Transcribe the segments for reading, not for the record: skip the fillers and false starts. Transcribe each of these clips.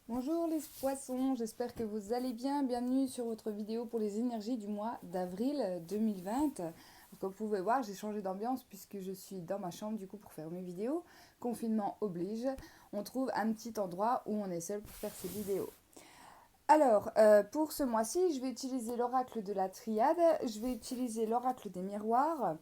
Bonjour les poissons, j'espère que vous allez bien. Bienvenue sur votre vidéo pour les énergies du mois d'avril 2020. Comme vous pouvez voir, j'ai changé d'ambiance puisque je suis dans ma chambre du coup pour faire mes vidéos. Confinement oblige, on trouve un petit endroit où on est seul pour faire ces vidéos. Alors, pour ce mois-ci, je vais utiliser l'oracle de la triade, je vais utiliser l'oracle des miroirs,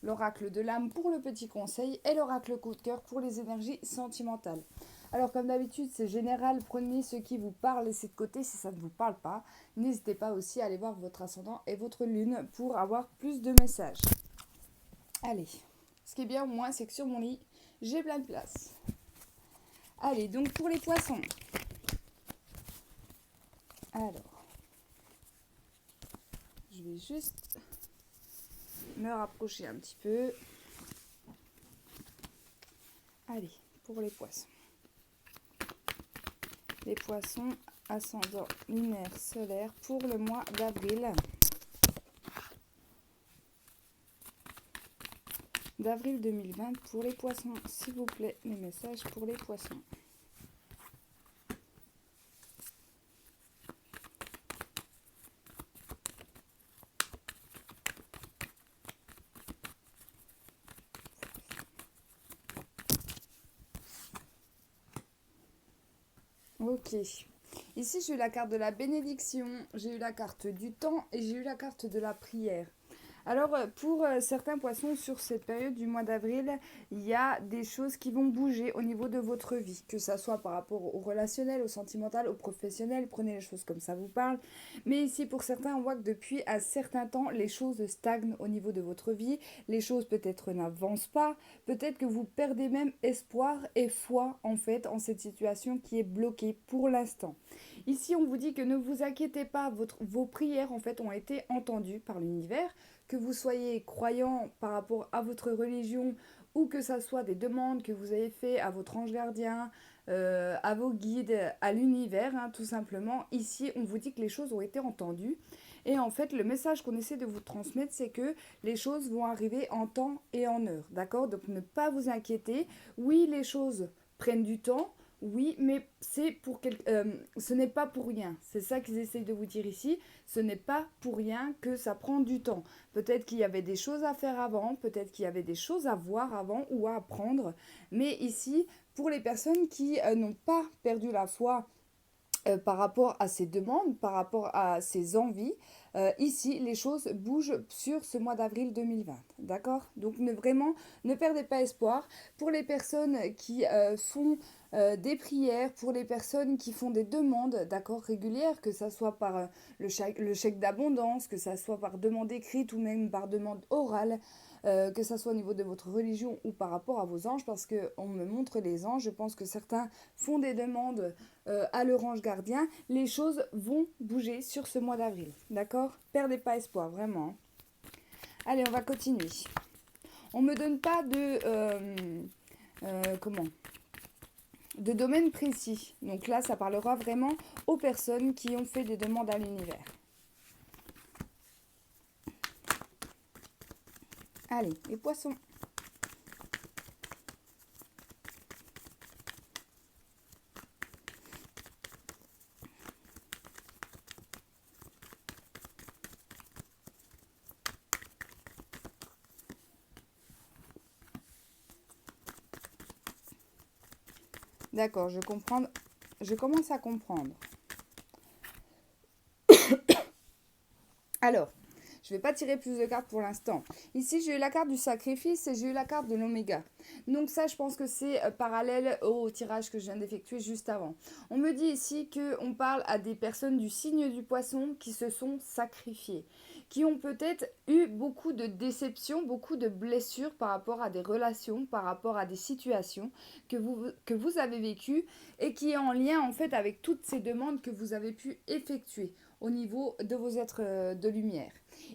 l'oracle de l'âme pour le petit conseil et l'oracle coup de cœur pour les énergies sentimentales. Alors comme d'habitude, c'est général, prenez ce qui vous parle, laissez de côté si ça ne vous parle pas. N'hésitez pas aussi à aller voir votre ascendant et votre lune pour avoir plus de messages. Allez, ce qui est bien au moins, c'est que sur mon lit, j'ai plein de place. Allez, donc pour les poissons. Alors, je vais juste me rapprocher un petit peu. Allez, pour les poissons. Les poissons ascendant lunaire solaire pour le mois d'avril. D'avril 2020 pour les poissons. S'il vous plaît, les messages pour les poissons. Ok. Ici, j'ai eu la carte de la bénédiction, j'ai eu la carte du temps et j'ai eu la carte de la prière. Alors, pour certains poissons, sur cette période du mois d'avril, il y a des choses qui vont bouger au niveau de votre vie, que ça soit par rapport au relationnel, au sentimental, au professionnel, prenez les choses comme ça vous parle. Mais ici, pour certains, on voit que depuis un certain temps, les choses stagnent au niveau de votre vie, les choses peut-être n'avancent pas, peut-être que vous perdez même espoir et foi, en fait, en cette situation qui est bloquée pour l'instant. Ici, on vous dit que ne vous inquiétez pas, vos prières, en fait, ont été entendues par l'univers, que vous soyez croyant par rapport à votre religion ou que ça soit des demandes que vous avez fait à votre ange gardien, à vos guides, à l'univers, hein, tout simplement. Ici, on vous dit que les choses ont été entendues. Et en fait, le message qu'on essaie de vous transmettre, c'est que les choses vont arriver en temps et en heure. D'accord? Donc ne pas vous inquiéter. Oui, les choses prennent du temps. Oui, mais ce n'est pas pour rien. C'est ça qu'ils essayent de vous dire ici. Ce n'est pas pour rien que ça prend du temps. Peut-être qu'il y avait des choses à faire avant, peut-être qu'il y avait des choses à voir avant ou à apprendre. Mais ici, pour les personnes qui n'ont pas perdu la foi par rapport à ces demandes, par rapport à ces envies, ici, les choses bougent sur ce mois d'avril 2020. D'accord? Donc, vraiment, ne perdez pas espoir. Pour les personnes qui font des prières, pour les personnes qui font des demandes, d'accord, régulières, que ça soit par le chèque d'abondance, que ça soit par demande écrite ou même par demande orale, que ça soit au niveau de votre religion ou par rapport à vos anges, parce qu'on me montre les anges, je pense que certains font des demandes à leur ange gardien, les choses vont bouger sur ce mois d'avril. D'accord? Perdez pas espoir, vraiment. Allez, on va continuer. On me donne pas comment de domaine précis. Donc là, ça parlera vraiment aux personnes qui ont fait des demandes à l'univers. Allez, les poissons. D'accord, je comprends. Je commence à comprendre. Alors, je ne vais pas tirer plus de cartes pour l'instant. Ici, j'ai eu la carte du sacrifice et j'ai eu la carte de l'oméga. Donc ça, je pense que c'est parallèle au tirage que je viens d'effectuer juste avant. On me dit ici qu'on parle à des personnes du signe du poisson qui se sont sacrifiées, qui ont peut-être eu beaucoup de déceptions, beaucoup de blessures par rapport à des relations, par rapport à des situations que vous avez vécues et qui est en lien en fait avec toutes ces demandes que vous avez pu effectuer au niveau de vos êtres de lumière.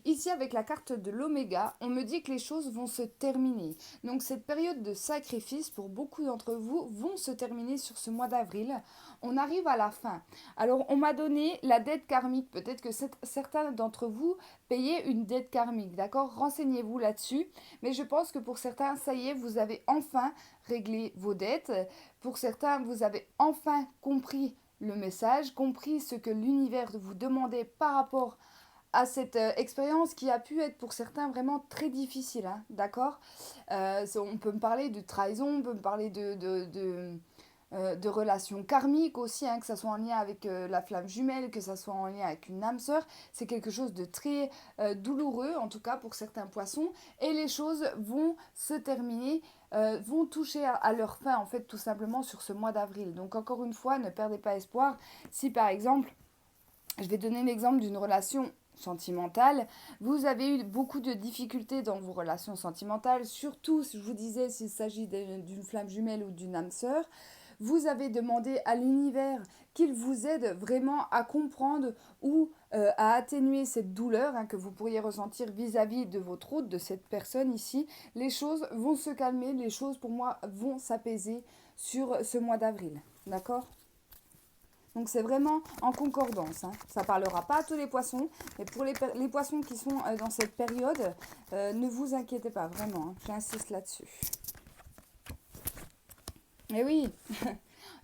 Ici, avec la carte de l'oméga, on me dit que les choses vont se terminer. Donc, cette période de sacrifice, pour beaucoup d'entre vous, vont se terminer sur ce mois d'avril. On arrive à la fin. Alors, on m'a donné la dette karmique. Peut-être que certains d'entre vous payaient une dette karmique, d'accord? Renseignez-vous là-dessus. Mais je pense que pour certains, ça y est, vous avez enfin réglé vos dettes. Pour certains, vous avez enfin compris le message, compris ce que l'univers vous demandait par rapport à cette expérience qui a pu être pour certains vraiment très difficile, hein, d'accord. On peut me parler de trahison, on peut me parler de relations karmiques aussi, hein, que ça soit en lien avec la flamme jumelle, que ça soit en lien avec une âme sœur. C'est quelque chose de très douloureux, en tout cas pour certains poissons. Et les choses vont se terminer, vont toucher à leur fin, en fait, tout simplement sur ce mois d'avril. Donc encore une fois, ne perdez pas espoir. Si par exemple, je vais donner l'exemple d'une relation sentimentale, vous avez eu beaucoup de difficultés dans vos relations sentimentales, surtout, si je vous disais, s'il s'agit d'une flamme jumelle ou d'une âme sœur, vous avez demandé à l'univers qu'il vous aide vraiment à comprendre ou à atténuer cette douleur, hein, que vous pourriez ressentir vis-à-vis de votre hôte, de cette personne ici. Les choses vont se calmer, les choses pour moi vont s'apaiser sur ce mois d'avril. D'accord ? Donc c'est vraiment en concordance, hein. Ça ne parlera pas à tous les poissons, mais pour les poissons qui sont dans cette période, ne vous inquiétez pas, vraiment, hein, j'insiste là-dessus. Et oui,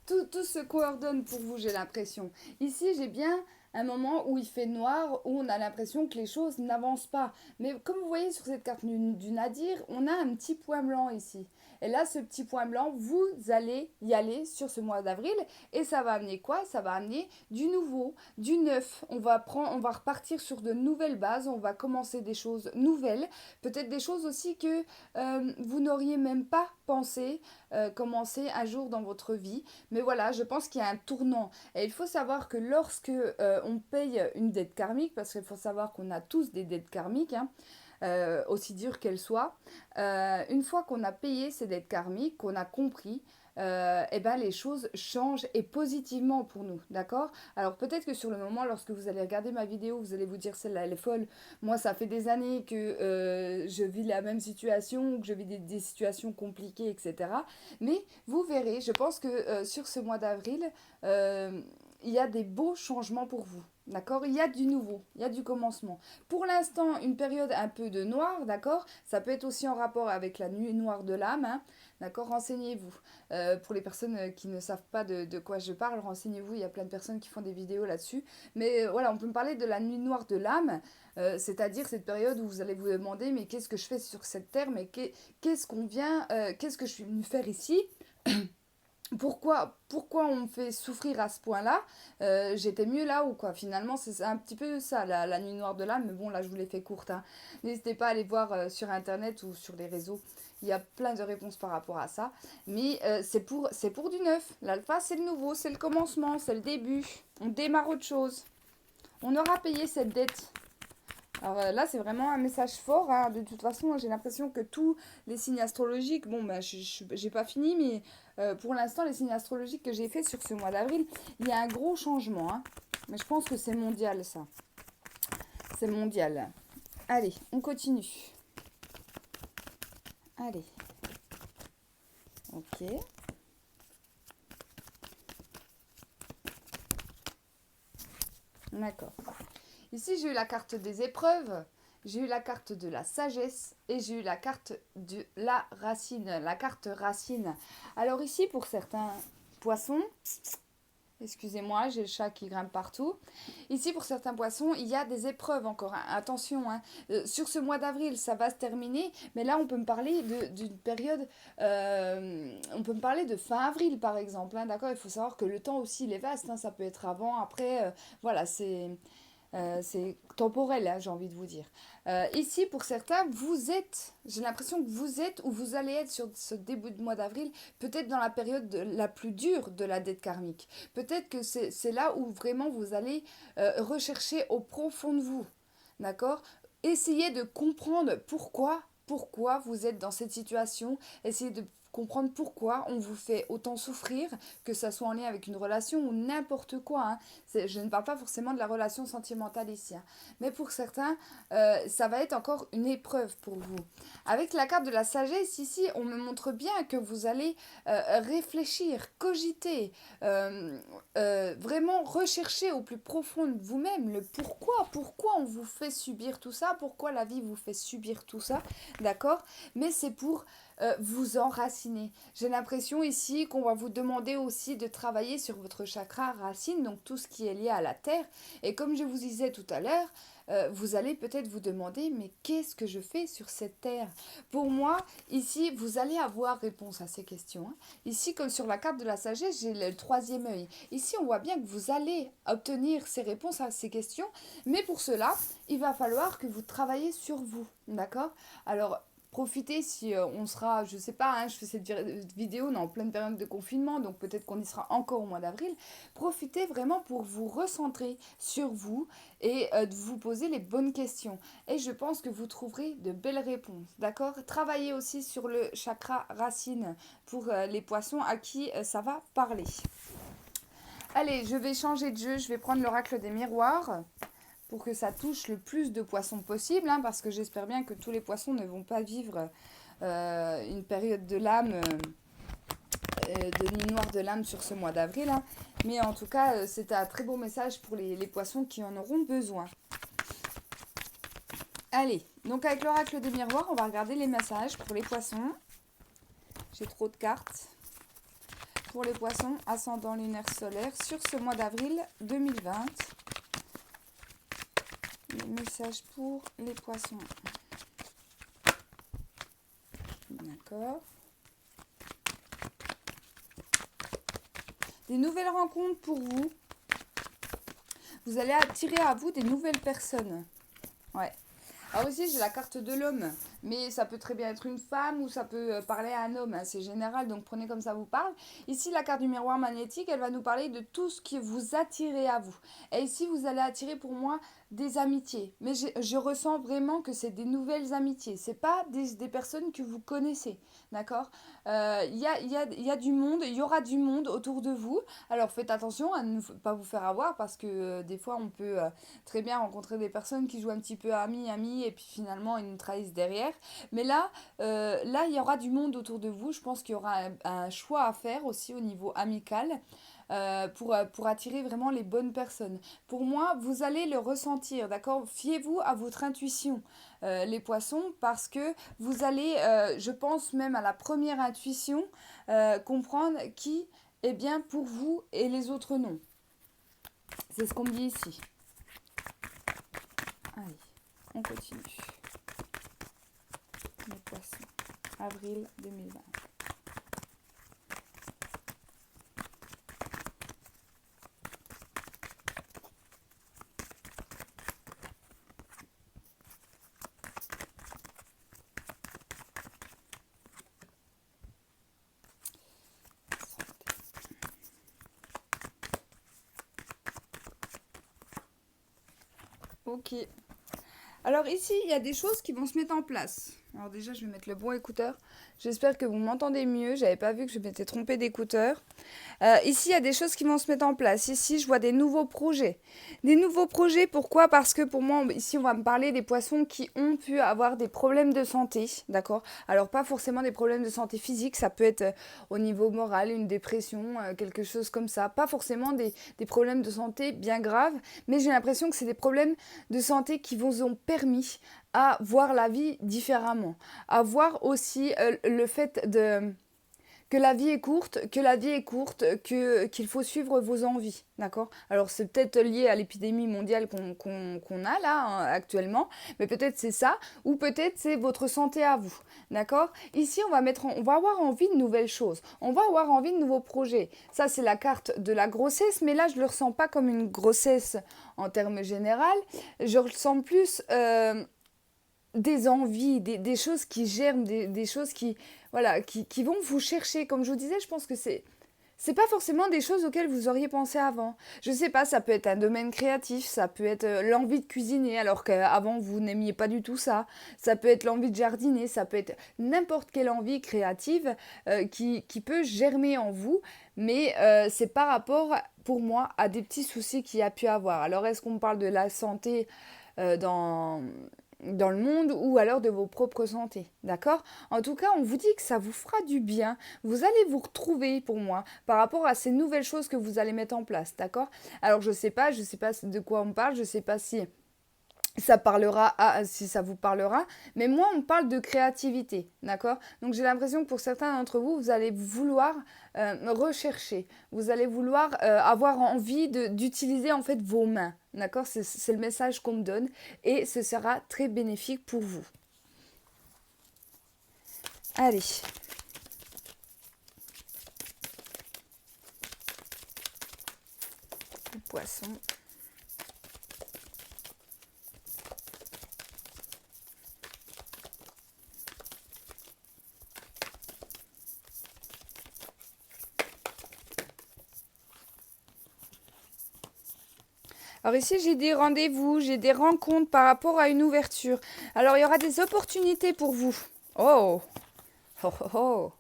tout se coordonne pour vous, j'ai l'impression. Ici, j'ai bien un moment où il fait noir, où on a l'impression que les choses n'avancent pas. Mais comme vous voyez sur cette carte du Nadir, on a un petit point blanc ici. Et là, ce petit point blanc, vous allez y aller sur ce mois d'avril. Et ça va amener quoi? Ça va amener du nouveau, du neuf. On va repartir sur de nouvelles bases. On va commencer des choses nouvelles. Peut-être des choses aussi que vous n'auriez même pas pensé commencer un jour dans votre vie. Mais voilà, je pense qu'il y a un tournant. Et il faut savoir que lorsque on paye une dette karmique, parce qu'il faut savoir qu'on a tous des dettes karmiques, hein, aussi dures qu'elles soient, une fois qu'on a payé ces dettes karmiques, qu'on a compris, et ben les choses changent et positivement pour nous, d'accord? Alors peut-être que sur le moment, lorsque vous allez regarder ma vidéo, vous allez vous dire celle-là elle est folle. Moi, ça fait des années que je vis la même situation, que je vis des situations compliquées, etc. Mais vous verrez, je pense que sur ce mois d'avril, il y a des beaux changements pour vous. D'accord? Il y a du nouveau, il y a du commencement. Pour l'instant, une période un peu de noir, d'accord? Ça peut être aussi en rapport avec la nuit noire de l'âme, hein, d'accord? Renseignez-vous. Pour les personnes qui ne savent pas de quoi je parle, renseignez-vous. Il y a plein de personnes qui font des vidéos là-dessus. Mais voilà, on peut me parler de la nuit noire de l'âme, c'est-à-dire cette période où vous allez vous demander, mais qu'est-ce que je fais sur cette terre? Mais qu'est-ce qu'on vient, qu'est-ce que je suis venu faire ici? Pourquoi on me fait souffrir à ce point-là? J'étais mieux là ou quoi? Finalement, c'est un petit peu ça, la nuit noire de l'âme. Mais bon, là, je vous l'ai fait courte, hein. N'hésitez pas à aller voir sur Internet ou sur les réseaux. Il y a plein de réponses par rapport à ça. Mais c'est pour du neuf. L'alpha, c'est le nouveau, c'est le commencement, c'est le début. On démarre autre chose. On aura payé cette dette. Alors là, c'est vraiment un message fort, hein. De toute façon, j'ai l'impression que tous les signes astrologiques, bon, ben, j'ai pas fini, mais pour l'instant, les signes astrologiques que j'ai fait sur ce mois d'avril, il y a un gros changement, hein. Mais je pense que c'est mondial, ça. C'est mondial. Allez, on continue. Allez. Ok. D'accord. Ici, j'ai eu la carte des épreuves, j'ai eu la carte de la sagesse et j'ai eu la carte de la racine, la carte racine. Alors ici, pour certains poissons, excusez-moi, j'ai le chat qui grimpe partout. Ici, pour certains poissons, il y a des épreuves encore, hein. Attention, hein. Sur ce mois d'avril, ça va se terminer, mais là, on peut me parler d'une période, on peut me parler de fin avril, par exemple, hein, d'accord? Il faut savoir que le temps aussi, il est vaste, hein. Ça peut être avant, après, voilà, c'est temporel, hein, j'ai envie de vous dire. Ici, pour certains, j'ai l'impression que vous êtes ou vous allez être sur ce début de mois d'avril, peut-être dans la période la plus dure de la dette karmique. Peut-être que c'est là où vraiment vous allez rechercher au profond de vous. D'accord? Essayez de comprendre pourquoi vous êtes dans cette situation. Essayez de comprendre pourquoi on vous fait autant souffrir, que ça soit en lien avec une relation ou n'importe quoi, hein. Je ne parle pas forcément de la relation sentimentale ici, hein. Mais pour certains, ça va être encore une épreuve pour vous. Avec la carte de la sagesse, ici, on me montre bien que vous allez réfléchir, cogiter, vraiment rechercher au plus profond de vous-même le pourquoi on vous fait subir tout ça, pourquoi la vie vous fait subir tout ça, d'accord? Mais c'est pour vous enraciner raciné. J'ai l'impression ici qu'on va vous demander aussi de travailler sur votre chakra racine, donc tout ce qui est lié à la terre. Et comme je vous disais tout à l'heure, vous allez peut-être vous demander, mais qu'est-ce que je fais sur cette terre? Pour moi, ici, vous allez avoir réponse à ces questions, hein. Ici, comme sur la carte de la sagesse, j'ai le troisième œil. Ici, on voit bien que vous allez obtenir ces réponses à ces questions, mais pour cela, il va falloir que vous travaillez sur vous, d'accord? Alors, profitez si on sera, je sais pas, hein, je fais cette vidéo, on est en pleine période de confinement, donc peut-être qu'on y sera encore au mois d'avril. Profitez vraiment pour vous recentrer sur vous et de vous poser les bonnes questions. Et je pense que vous trouverez de belles réponses, d'accord? Travaillez aussi sur le chakra racine pour les poissons à qui ça va parler. Allez, je vais changer de jeu, je vais prendre l'oracle des miroirs pour que ça touche le plus de poissons possible, hein, parce que j'espère bien que tous les poissons ne vont pas vivre une période de l'âme, de nuit noire de l'âme sur ce mois d'avril. Hein. Mais en tout cas, c'est un très beau message pour les poissons qui en auront besoin. Allez, donc avec l'oracle des miroirs, on va regarder les messages pour les poissons. J'ai trop de cartes. Pour les poissons, ascendant lunaire solaire, sur ce mois d'avril 2020. Les messages pour les poissons. D'accord. Des nouvelles rencontres pour vous. Vous allez attirer à vous des nouvelles personnes. Ouais. Alors ici, j'ai la carte de l'homme. Mais ça peut très bien être une femme ou ça peut parler à un homme. Hein, c'est général, donc prenez comme ça vous parle. Ici, la carte du miroir magnétique, elle va nous parler de tout ce qui vous attirez à vous. Et ici, vous allez attirer pour moi des amitiés. Mais je ressens vraiment que c'est des nouvelles amitiés. C'est pas des personnes que vous connaissez. D'accord? Il y a du monde, il y aura du monde autour de vous. Alors faites attention à ne pas vous faire avoir parce que des fois, on peut très bien rencontrer des personnes qui jouent un petit peu amis, et puis finalement, ils nous trahissent derrière. Mais là, il y aura du monde autour de vous. Je pense qu'il y aura un choix à faire aussi au niveau amical pour attirer vraiment les bonnes personnes. Pour moi, vous allez le ressentir, d'accord? Fiez-vous à votre intuition, les poissons, parce que vous allez, je pense même à la première intuition, comprendre qui est bien pour vous et les autres non. C'est ce qu'on me dit ici. Allez, on continue. Les poissons, avril 2020. Ok. Alors ici, il y a des choses qui vont se mettre en place. Alors déjà, je vais mettre le bon écouteur. J'espère que vous m'entendez mieux. J'avais pas vu que je m'étais trompée d'écouteur. Ici, il y a des choses qui vont se mettre en place. Ici, je vois des nouveaux projets. Des nouveaux projets, pourquoi? Parce que pour moi, ici, on va me parler des poissons qui ont pu avoir des problèmes de santé, d'accord? Alors, pas forcément des problèmes de santé physique, ça peut être au niveau moral, une dépression, quelque chose comme ça. Pas forcément des problèmes de santé bien graves, mais j'ai l'impression que c'est des problèmes de santé qui vous ont permis à voir la vie différemment. À voir aussi le fait de que la vie est courte, qu'il faut suivre vos envies, d'accord? Alors c'est peut-être lié à l'épidémie mondiale qu'on a là hein, actuellement, mais peut-être c'est ça, ou peut-être c'est votre santé à vous, d'accord? Ici on va avoir envie de nouvelles choses, on va avoir envie de nouveaux projets. Ça c'est la carte de la grossesse, mais là je le ressens pas comme une grossesse en termes général, je ressens plus des envies, des choses qui germent, des choses qui, voilà, qui vont vous chercher. Comme je vous disais, je pense que c'est pas forcément des choses auxquelles vous auriez pensé avant. Je sais pas, ça peut être un domaine créatif, ça peut être l'envie de cuisiner alors qu'avant vous n'aimiez pas du tout ça. Ça peut être l'envie de jardiner, ça peut être n'importe quelle envie créative qui peut germer en vous, mais c'est par rapport, pour moi, à des petits soucis qu'il y a pu avoir. Alors est-ce qu'on parle de la santé dans le monde ou alors de vos propres santé, d'accord? En tout cas, on vous dit que ça vous fera du bien. Vous allez vous retrouver pour moi par rapport à ces nouvelles choses que vous allez mettre en place, d'accord? Alors je sais pas de quoi on parle, je sais pas si Ça parlera si ça vous parlera, mais moi on parle de créativité, d'accord? Donc j'ai l'impression que pour certains d'entre vous, vous allez vouloir rechercher, vous allez vouloir avoir envie d'utiliser en fait vos mains, d'accord? C'est le message qu'on me donne et ce sera très bénéfique pour vous. Allez. Le poisson. Alors ici, j'ai des rendez-vous, j'ai des rencontres par rapport à une ouverture. Alors, il y aura des opportunités pour vous. Oh! Oh, oh, oh.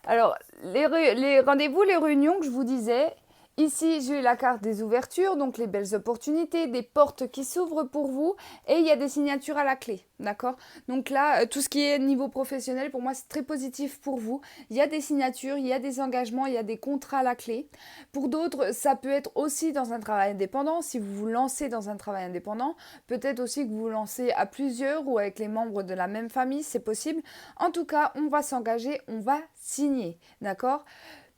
Alors, les rendez-vous, les réunions que je vous disais, ici, j'ai eu la carte des ouvertures, donc les belles opportunités, des portes qui s'ouvrent pour vous, et il y a des signatures à la clé, d'accord? Donc là, tout ce qui est niveau professionnel, pour moi, c'est très positif pour vous. Il y a des signatures, il y a des engagements, il y a des contrats à la clé. Pour d'autres, ça peut être aussi dans un travail indépendant, si vous vous lancez dans un travail indépendant, peut-être aussi que vous vous lancez à plusieurs ou avec les membres de la même famille, c'est possible. En tout cas, on va s'engager, on va signer, d'accord?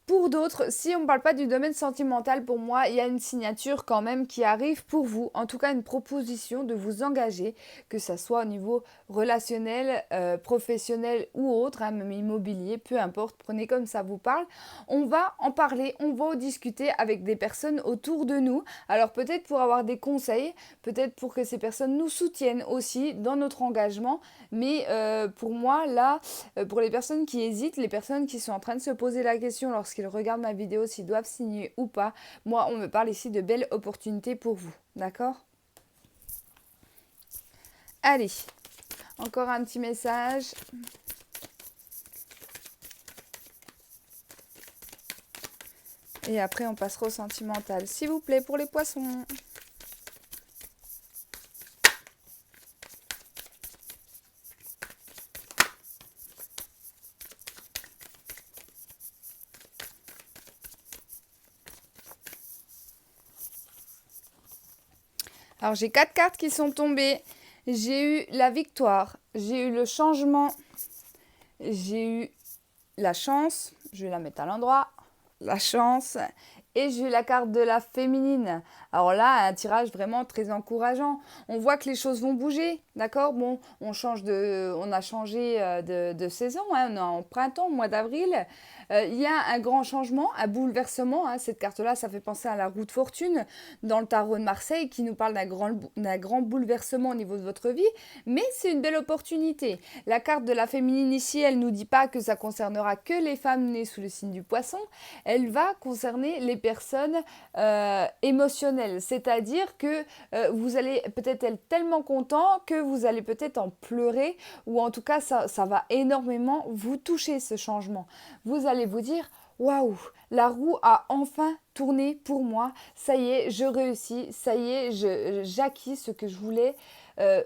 Pour d'autres, si on ne parle pas du domaine sentimental, pour moi, il y a une signature quand même qui arrive pour vous, en tout cas une proposition de vous engager, que ce soit au niveau relationnel, professionnel ou autre, hein, même immobilier, peu importe, prenez comme ça vous parle. On va en parler, on va en discuter avec des personnes autour de nous. Alors peut-être pour avoir des conseils, peut-être pour que ces personnes nous soutiennent aussi dans notre engagement, mais pour moi, là, pour les personnes qui hésitent, les personnes qui sont en train de se poser la question lorsqu'ils regardent ma vidéo s'ils doivent signer ou pas, moi, on me parle ici de belles opportunités pour vous. D'accord? Allez, encore un petit message. Et après, on passera au sentimental. S'il vous plaît, pour les poissons. Alors, j'ai 4 cartes qui sont tombées. J'ai eu la victoire, j'ai eu le changement, j'ai eu la chance, je vais la mettre à l'endroit, la chance, et j'ai eu la carte de la féminine. Alors là, un tirage vraiment très encourageant. On voit que les choses vont bouger, d'accord? Bon, on a changé de saison, hein, on est en printemps, au mois d'avril. Il y a un grand changement, un bouleversement. Hein. Cette carte-là, ça fait penser à la roue de fortune dans le tarot de Marseille qui nous parle d'un grand bouleversement au niveau de votre vie. Mais c'est une belle opportunité. La carte de la féminine ici, elle ne nous dit pas que ça concernera que les femmes nées sous le signe du poisson. Elle va concerner les personnes émotionnelles. C'est-à-dire que vous allez peut-être être tellement content que vous allez peut-être en pleurer ou en tout cas, ça va énormément vous toucher ce changement. Vous allez vous dire waouh, la roue a enfin tourné pour moi. Ça y est, je réussis. Ça y est, j'acquis ce que je voulais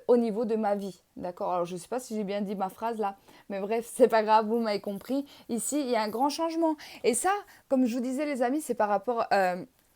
au niveau de ma vie. D'accord? Alors, je ne sais pas si j'ai bien dit ma phrase là, mais bref, c'est pas grave, vous m'avez compris. Ici, il y a un grand changement. Et ça, comme je vous disais, les amis, c'est par rapport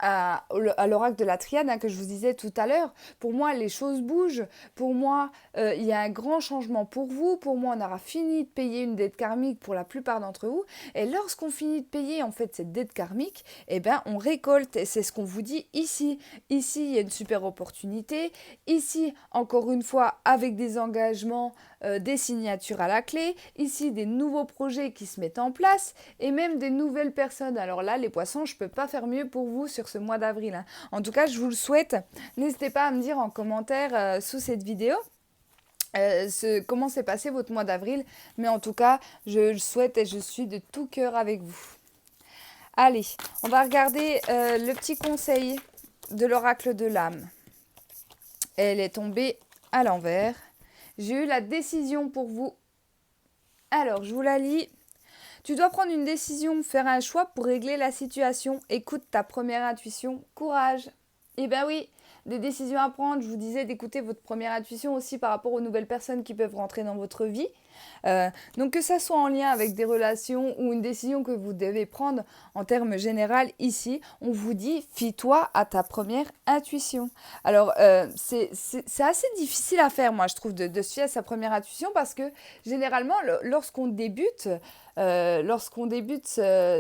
à l'oracle de la triade hein, que je vous disais tout à l'heure. Pour moi, les choses bougent. Pour moi, il y a un grand changement pour vous. Pour moi, on aura fini de payer une dette karmique pour la plupart d'entre vous. Et lorsqu'on finit de payer en fait cette dette karmique, eh ben, on récolte. Et c'est ce qu'on vous dit ici. Ici, il y a une super opportunité. Ici, encore une fois, avec des engagements, des signatures à la clé. Ici, des nouveaux projets qui se mettent en place et même des nouvelles personnes. Alors là, les poissons, je ne peux pas faire mieux pour vous sur ce mois d'avril. Hein. En tout cas, je vous le souhaite. N'hésitez pas à me dire en commentaire sous cette vidéo comment s'est passé votre mois d'avril. Mais en tout cas, je le souhaite et je suis de tout cœur avec vous. Allez, on va regarder le petit conseil de l'oracle de l'âme. Elle est tombée à l'envers. J'ai eu la décision pour vous. Alors, je vous la lis. Tu dois prendre une décision, faire un choix pour régler la situation. Écoute ta première intuition. Courage. Eh bien oui, des décisions à prendre. Je vous disais d'écouter votre première intuition aussi par rapport aux nouvelles personnes qui peuvent rentrer dans votre vie. Donc que ça soit en lien avec des relations ou une décision que vous devez prendre en termes général, ici, on vous dit fie-toi à ta première intuition. Alors, c'est assez difficile à faire, moi, je trouve, de se fier à sa première intuition parce que généralement, lorsqu'on débute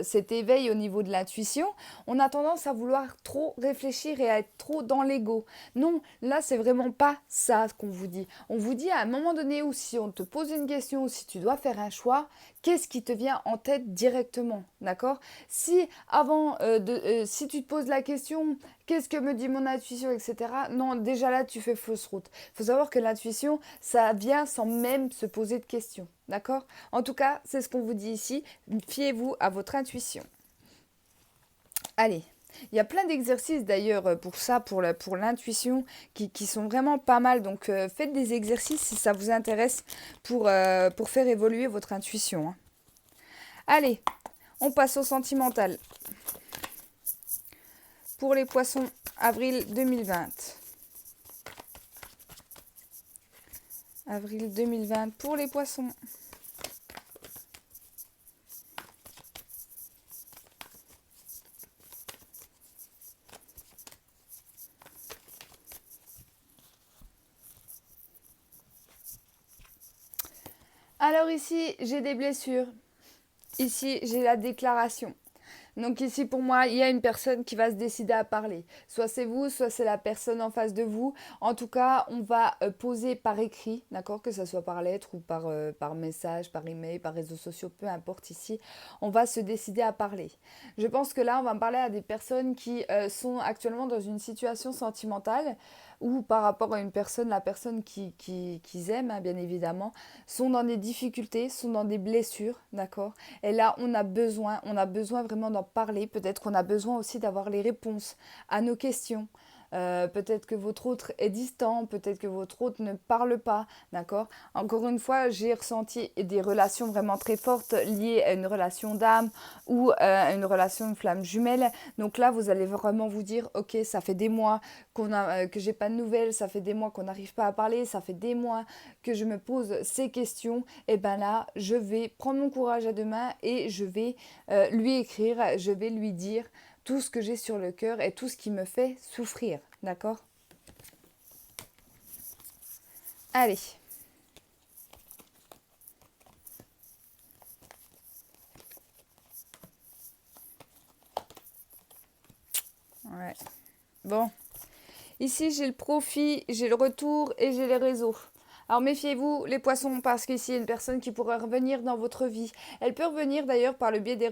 cet éveil au niveau de l'intuition, on a tendance à vouloir trop réfléchir et à être trop dans l'ego. Non, là, c'est vraiment pas ça qu'on vous dit. On vous dit à un moment donné où si on te pose une question ou si tu dois faire un choix, qu'est-ce qui te vient en tête directement, d'accord? Si tu te poses la question, qu'est-ce que me dit mon intuition, etc. Non, déjà là, tu fais fausse route. Il faut savoir que l'intuition, ça vient sans même se poser de questions, d'accord? En tout cas, c'est ce qu'on vous dit ici. Fiez-vous à votre intuition. Allez, il y a plein d'exercices d'ailleurs pour ça, pour l'intuition, qui sont vraiment pas mal. Donc faites des exercices si ça vous intéresse pour faire évoluer votre intuition, hein. Allez, on passe au sentimental. Pour les poissons, avril 2020. Avril 2020 pour les poissons. Alors ici, j'ai des blessures. Ici, j'ai la déclaration. Donc ici, pour moi, il y a une personne qui va se décider à parler. Soit c'est vous, soit c'est la personne en face de vous. En tout cas, on va poser par écrit, d'accord, que ce soit par lettre ou par message, par email, par réseaux sociaux, peu importe ici. On va se décider à parler. Je pense que là, on va parler à des personnes qui sont actuellement dans une situation sentimentale ou par rapport à une personne, la personne qu'ils aiment, hein, bien évidemment, sont dans des difficultés, sont dans des blessures, d'accord. Et là, on a besoin vraiment d'en parler. Peut-être qu'on a besoin aussi d'avoir les réponses à nos questions. Peut-être que votre autre est distant, peut-être que votre autre ne parle pas, d'accord. Encore une fois, j'ai ressenti des relations vraiment très fortes liées à une relation d'âme ou à une relation de flamme jumelle. Donc là, vous allez vraiment vous dire, ok, ça fait des mois que j'ai pas de nouvelles, ça fait des mois qu'on n'arrive pas à parler, ça fait des mois que je me pose ces questions. Et ben là, je vais prendre mon courage à deux mains et je vais lui écrire, je vais lui dire tout ce que j'ai sur le cœur et tout ce qui me fait souffrir, d'accord? Allez. Ouais. Bon. Ici, j'ai le profit, j'ai le retour et j'ai les réseaux. Alors méfiez-vous les poissons parce qu'ici il y a une personne qui pourrait revenir dans votre vie. Elle peut revenir d'ailleurs par le biais des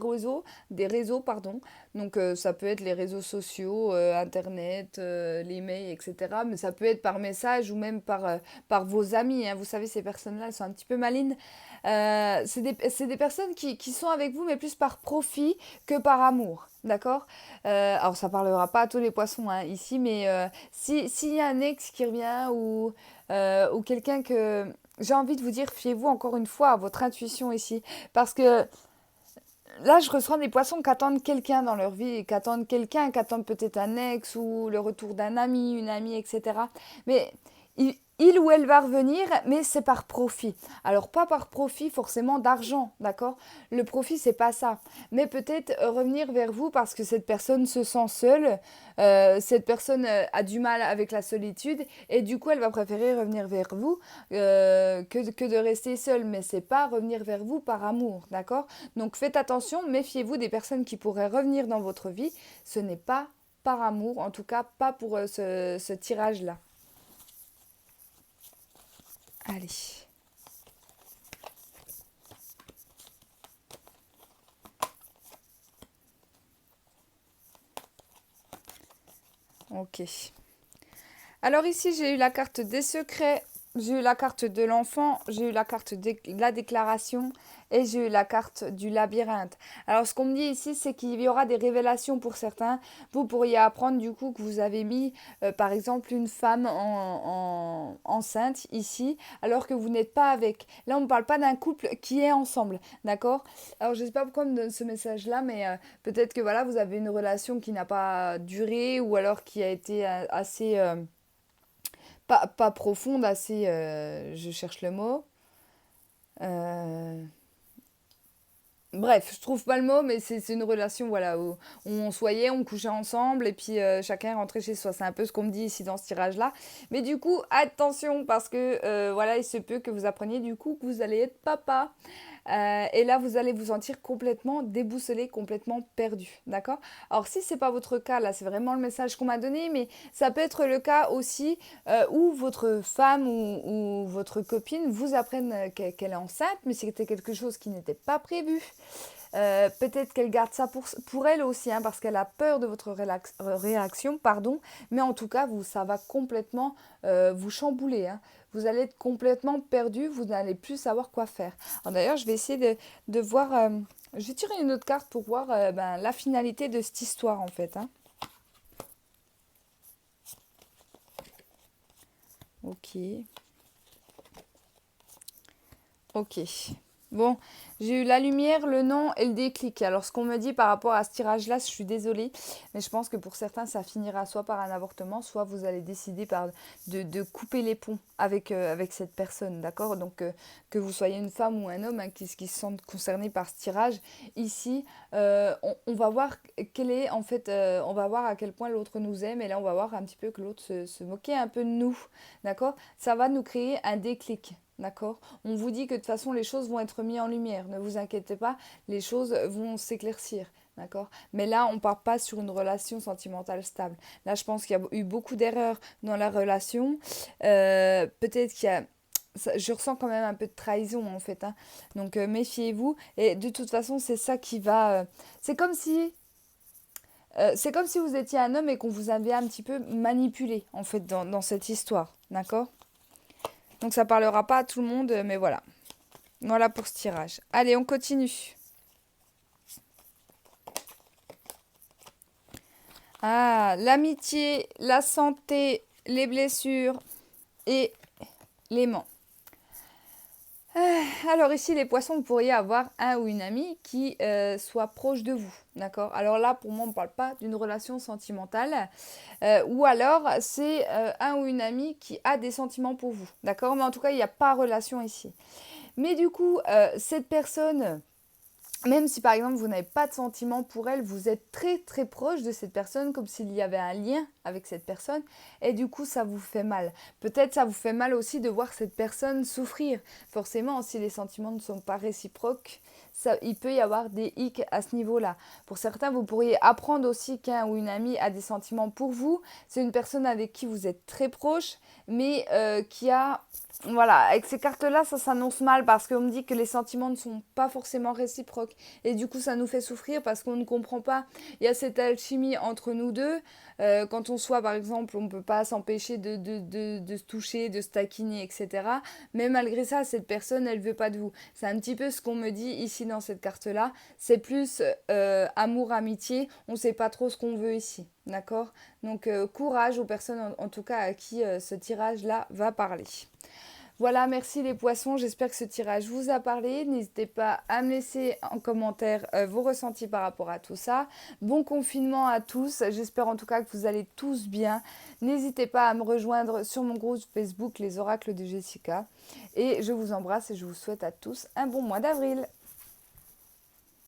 réseaux pardon. Donc ça peut être les réseaux sociaux, internet, les mails, etc. Mais ça peut être par message ou même par vos amis, hein. Vous savez ces personnes-là elles sont un petit peu malines. C'est des personnes qui sont avec vous mais plus par profit que par amour. D'accord. Alors ça parlera pas à tous les poissons hein, ici, mais s'il y a un ex qui revient ou quelqu'un que... J'ai envie de vous dire, fiez-vous encore une fois à votre intuition ici. Parce que là, je ressens des poissons qui attendent quelqu'un dans leur vie, qui attendent peut-être un ex ou le retour d'un ami, une amie, etc. Mais il ou elle va revenir, mais c'est par profit. Alors pas par profit forcément d'argent, d'accord. Le profit, c'est pas ça. Mais peut-être revenir vers vous parce que cette personne se sent seule, cette personne a du mal avec la solitude, et du coup, elle va préférer revenir vers vous que de rester seule. Mais c'est pas revenir vers vous par amour, d'accord. Donc faites attention, méfiez-vous des personnes qui pourraient revenir dans votre vie. Ce n'est pas par amour, en tout cas pas pour ce tirage-là. Allez. Ok. Alors ici, j'ai eu la carte des secrets, j'ai eu la carte de l'enfant, j'ai eu la carte de la déclaration et j'ai eu la carte du labyrinthe. Alors ce qu'on me dit ici, c'est qu'il y aura des révélations pour certains. Vous pourriez apprendre du coup que vous avez mis par exemple une femme enceinte ici, alors que vous n'êtes pas avec. Là, on ne parle pas d'un couple qui est ensemble, d'accord. Alors je ne sais pas pourquoi on me donne ce message-là, mais peut-être que voilà, vous avez une relation qui n'a pas duré ou alors qui a été assez... pas profonde, assez... je cherche le mot. Euh, Bref, je trouve pas le mot, mais c'est une relation voilà, où on soyait, on couchait ensemble et puis chacun rentrait chez soi. C'est un peu ce qu'on me dit ici dans ce tirage-là. Mais du coup, attention parce que voilà, il se peut que vous appreniez du coup que vous allez être papa. Et là, vous allez vous sentir complètement déboussolé, complètement perdu. D'accord? Alors, si c'est pas votre cas, là, c'est vraiment le message qu'on m'a donné, mais ça peut être le cas aussi où votre femme ou votre copine vous apprenne qu'elle est enceinte, mais c'était quelque chose qui n'était pas prévu. Peut-être qu'elle garde ça pour elle aussi, hein, parce qu'elle a peur de votre réaction, pardon. Mais en tout cas, ça va complètement vous chambouler, hein. Vous allez être complètement perdu, vous n'allez plus savoir quoi faire. Alors d'ailleurs, je vais essayer de voir. Je vais tirer une autre carte pour voir la finalité de cette histoire en fait, hein. Ok. Ok. Bon, j'ai eu la lumière, le nom et le déclic. Alors, ce qu'on me dit par rapport à ce tirage-là, je suis désolée, mais je pense que pour certains, ça finira soit par un avortement, soit vous allez décider de couper les ponts avec cette personne, d'accord? Donc, que vous soyez une femme ou un homme hein, qui se sentent concernés par ce tirage, ici, on va voir quel est, en fait, on va voir à quel point l'autre nous aime, et là, on va voir un petit peu que l'autre se moquait un peu de nous, d'accord? Ça va nous créer un déclic. D'accord? On vous dit que de toute façon les choses vont être mises en lumière. Ne vous inquiétez pas, les choses vont s'éclaircir. D'accord? Mais là, on ne part pas sur une relation sentimentale stable. Là, je pense qu'il y a eu beaucoup d'erreurs dans la relation. Peut-être qu'il y a je ressens quand même un peu de trahison en fait, hein. Donc méfiez-vous. Et de toute façon, c'est ça qui va. C'est comme si vous étiez un homme et qu'on vous avait un petit peu manipulé en fait dans cette histoire. D'accord? Donc ça parlera pas à tout le monde, mais voilà. Voilà pour ce tirage. Allez, on continue. Ah, l'amitié, la santé, les blessures et l'aimant. Alors ici, les poissons, vous pourriez avoir un ou une amie qui soit proche de vous. D'accord? Alors là, pour moi, on ne parle pas d'une relation sentimentale. Ou alors, c'est un ou une amie qui a des sentiments pour vous. D'accord? Mais en tout cas, il n'y a pas relation ici. Mais du coup, cette personne, même si par exemple vous n'avez pas de sentiment pour elle, vous êtes très très proche de cette personne, comme s'il y avait un lien avec cette personne, et du coup ça vous fait mal. Peut-être ça vous fait mal aussi de voir cette personne souffrir. Forcément, si les sentiments ne sont pas réciproques, il peut y avoir des hicks à ce niveau-là. Pour certains, vous pourriez apprendre aussi qu'un ou une amie a des sentiments pour vous. C'est une personne avec qui vous êtes très proche, mais qui a voilà, avec ces cartes-là, ça s'annonce mal parce qu'on me dit que les sentiments ne sont pas forcément réciproques. Et du coup, ça nous fait souffrir parce qu'on ne comprend pas. Il y a cette alchimie entre nous deux. Quand on soit, par exemple, on ne peut pas s'empêcher de se toucher, de se taquiner, etc. Mais malgré ça, cette personne, elle ne veut pas de vous. C'est un petit peu ce qu'on me dit ici dans cette carte-là. C'est plus amour, amitié. On ne sait pas trop ce qu'on veut ici. D'accord? Donc, courage aux personnes, en tout cas, à qui ce tirage-là va parler. Voilà, merci les poissons. J'espère que ce tirage vous a parlé. N'hésitez pas à me laisser en commentaire vos ressentis par rapport à tout ça. Bon confinement à tous. J'espère en tout cas que vous allez tous bien. N'hésitez pas à me rejoindre sur mon groupe Facebook Les Oracles de Jessica. Et je vous embrasse et je vous souhaite à tous un bon mois d'avril.